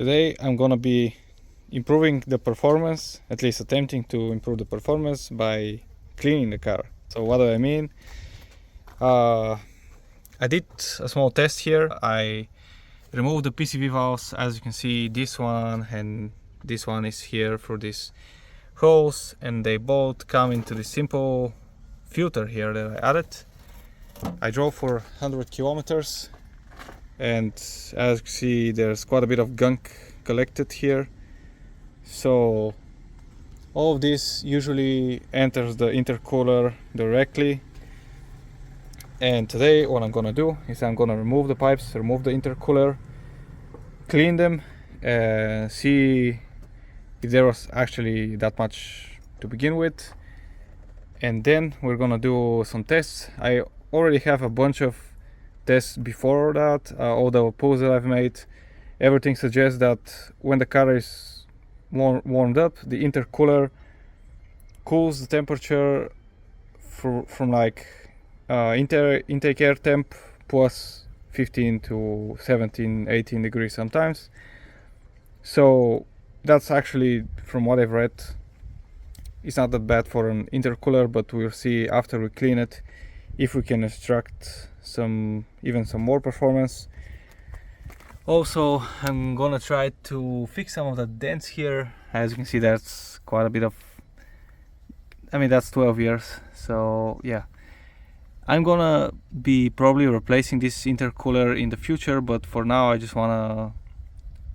Today I'm gonna be improving the performance, at least attempting to improve the performance by cleaning the car. So what do I mean? I did a small test here. I removed the PCV valves. As you can see, this one and this one is here for these holes, and they both come into this simple filter here that I added. I drove for 100 kilometers, and as you can see, there's quite a bit of gunk collected here. So all of this usually enters the intercooler directly, and today what I'm gonna do is I'm gonna remove the pipes, remove the intercooler, clean them, and see if there was actually that much to begin with. And then we're gonna do some tests. I already have a bunch of tests before that. All the pulls that I've made, everything suggests that when the car is warmed up, the intercooler cools the temperature from like intake air temp plus 15 to 17, 18 degrees sometimes. So that's actually, from what I've read, it's not that bad for an intercooler, but we'll see after we clean it if we can extract even some more performance. Also, I'm gonna try to fix some of the dents here. As you can see, that's quite a bit of, that's 12 years. So yeah, I'm gonna be probably replacing this intercooler in the future, but for now I just wanna,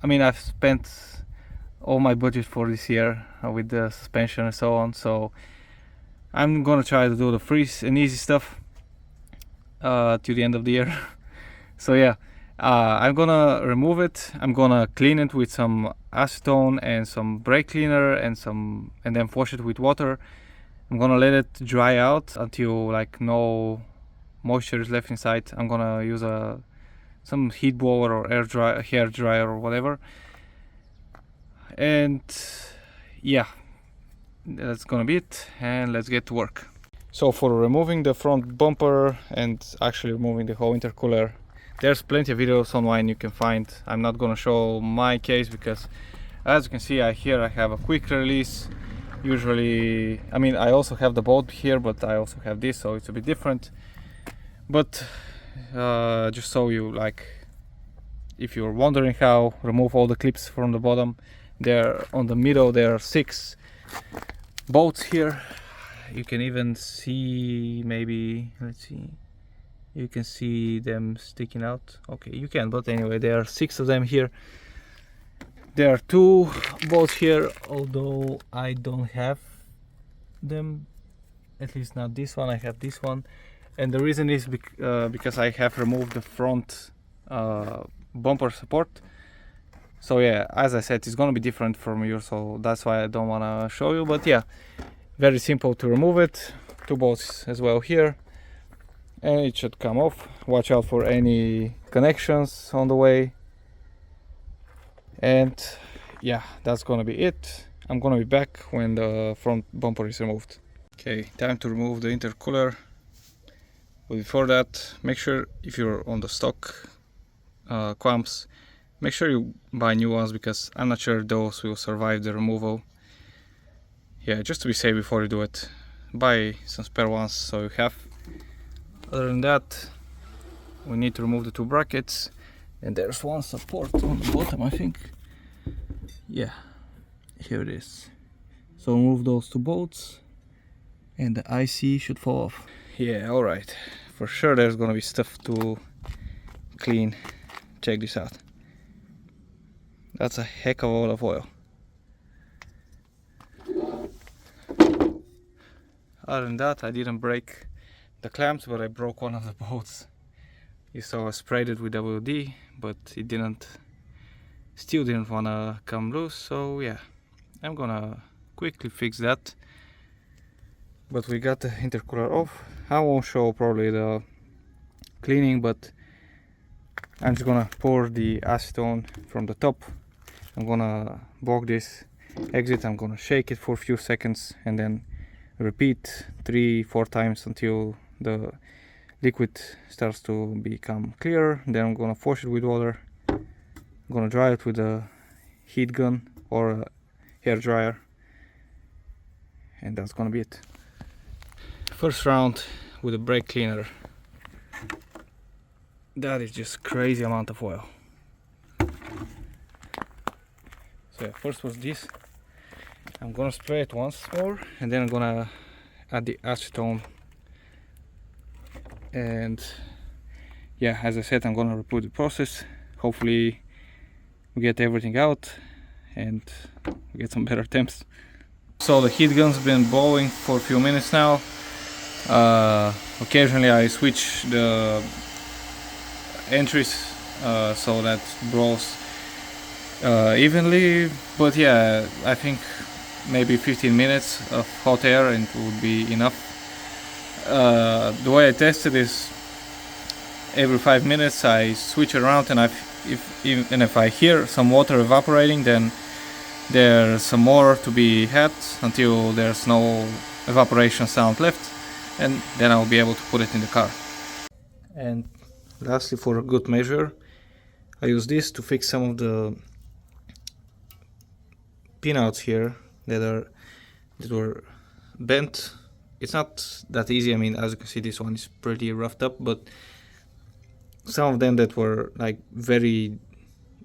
I've spent all my budget for this year with the suspension and so on, so I'm gonna try to do the free and easy stuff to the end of the year. So yeah, I'm gonna remove it. I'm gonna clean it with some acetone and some brake cleaner and then wash it with water. I'm gonna let it dry out until like no moisture is left inside. I'm gonna use some heat blower or hair dryer or whatever. And yeah, that's gonna be it, and let's get to work. So for removing the front bumper and actually removing the whole intercooler, there's plenty of videos online you can find. I'm not gonna show my case because, as you can see, I have a quick release. Usually, I also have the bolt here, but I also have this, so it's a bit different. But just so you, like, if you're wondering how remove all the clips from the bottom, there on the middle there are 6 bolts here. You can even see, maybe, let's see, you can see them sticking out. Okay, you can, but anyway, there are 6 of them here. There are 2 bolts here, although I don't have them, at least not this one. I have this one, and the reason is because I have removed the front bumper support. So yeah, as I said, it's gonna be different from yours, so that's why I don't want to show you. But yeah, very simple to remove it. 2 bolts as well here, and it should come off. Watch out for any connections on the way. And yeah, that's gonna be it. I'm gonna be back when the front bumper is removed. Okay, time to remove the intercooler. But before that, make sure, if you're on the stock clamps, make sure you buy new ones, because I'm not sure those will survive the removal. Yeah, just to be safe before you do it, buy some spare ones so you have. Other than that, we need to remove the 2 brackets, and there's one support on the bottom, I think. Yeah, here it is. So remove those 2 bolts, and the IC should fall off. Yeah, alright, for sure there's gonna be stuff to clean. Check this out. That's a heck of a lot of oil. Other than that, I didn't break the clamps, but I broke one of the bolts. You saw I sprayed it with WD, but it still didn't wanna come loose, so yeah, I'm gonna quickly fix that. But we got the intercooler off. I won't show probably the cleaning, but I'm just gonna pour the acetone from the top. I'm gonna block this exit, I'm gonna shake it for a few seconds, and then repeat 3-4 times until the liquid starts to become clear. Then I'm gonna wash it with water. I'm gonna dry it with the heat gun or a hair dryer, and that's gonna be it. First round with a brake cleaner. That is just crazy amount of oil. So yeah, first was this. I'm gonna spray it once more, and then I'm gonna add the acetone. And yeah, as I said, I'm gonna repeat the process. Hopefully we get everything out and we get some better temps. So the heat gun's been blowing for a few minutes now. Occasionally I switch the entries so that it blows evenly, but yeah, I think maybe 15 minutes of hot air and it would be enough. The way I test it is every 5 minutes I switch around, and if I hear some water evaporating, then there's some more to be had until there's no evaporation sound left, and then I'll be able to put it in the car. And lastly, for a good measure, I use this to fix some of the pinouts here that were bent. It's not that easy. I mean, as you can see, this one is pretty roughed up, but some of them that were like very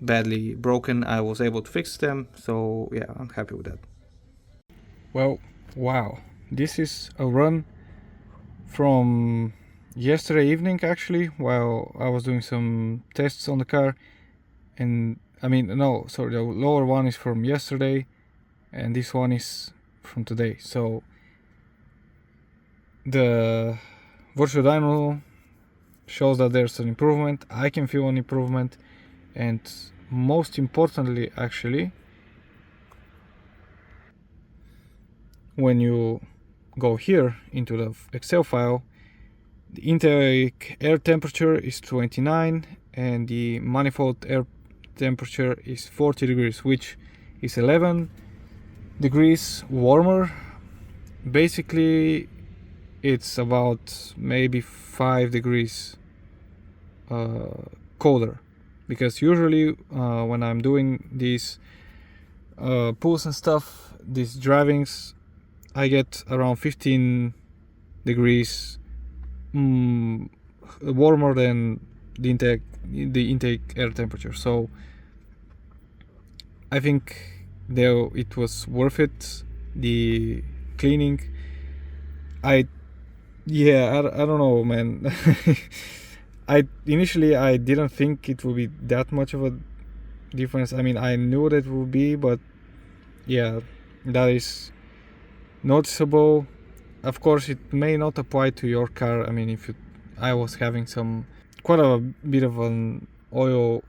badly broken, I was able to fix them. So yeah, I'm happy with that. Well, wow, this is a run from yesterday evening actually, while I was doing some tests on the car. And I mean, no, sorry, the lower one is from yesterday and this one is from today. So the virtual dyno shows that there's an improvement. I can feel an improvement, and most importantly actually, when you go here into the Excel file, the intake air temperature is 29 and the manifold air temperature is 40 degrees, which is 11 degrees warmer. Basically it's about maybe 5 degrees colder, because usually when I'm doing these pulls and stuff, these drivings, I get around 15 degrees warmer than the intake air temperature. So I think though it was worth it, the cleaning. I don't know, man. Initially I didn't think it would be that much of a difference. I mean, I knew that it would be, but yeah, that is noticeable. Of course, it may not apply to your car. I mean, I was having quite a bit of an oil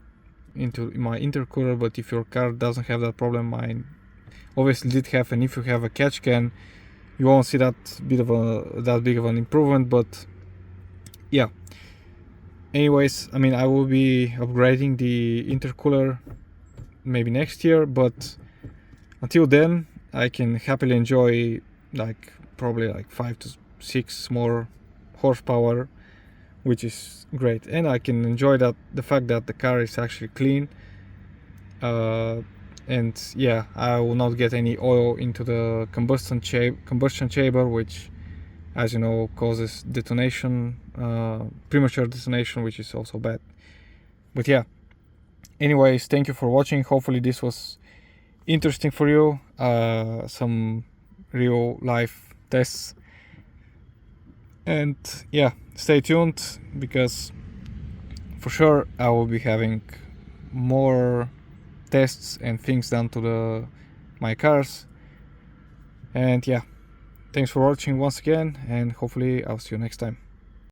into my intercooler, but if your car doesn't have that problem, mine obviously did have. And if you have a catch can, you won't see that big of an improvement. But yeah, anyways, I mean, I will be upgrading the intercooler maybe next year, but until then I can happily enjoy probably 5 to 6 more horsepower, which is great. And I can enjoy the fact that the car is actually clean, and yeah, I will not get any oil into the combustion chamber, which, as you know, causes detonation, premature detonation, which is also bad. But yeah, anyways, thank you for watching. Hopefully this was interesting for you, some real life tests. And yeah, stay tuned, because for sure I will be having more tests and things done to my cars. And yeah, thanks for watching once again, and hopefully I'll see you next time.